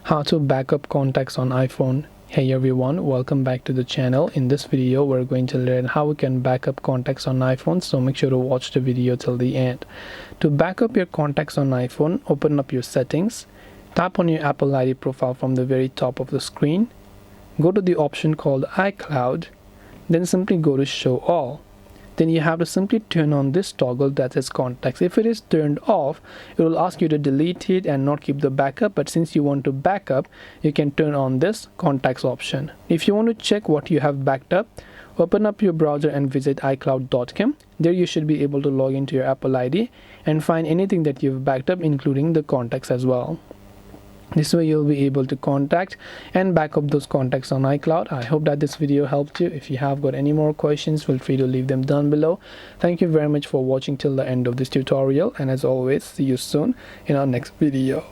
How to backup contacts on iPhone. Hey everyone, welcome back to the channel. In this video we're going to learn how we can backup contacts on iPhone, so make sure to watch the video till the end. To backup your contacts on iPhone, open up your settings, tap on your Apple ID profile from the very top of the screen, go to the option called iCloud, then simply go to show all. Then you have to simply turn on this toggle that says contacts. If it is turned off, it will ask you to delete it and not keep the backup, but since you want to backup, you can turn on this contacts option. If you want to check what you have backed up, open up your browser and visit iCloud.com. There you should be able to log into your Apple ID and find anything that you've backed up, including the contacts as well. This way you'll be able to contact and back up those contacts on iCloud. I hope that this video helped you. If you have got any more questions, feel free to leave them down below. Thank you very much for watching till the end of this tutorial, and as always, see you soon in our next video.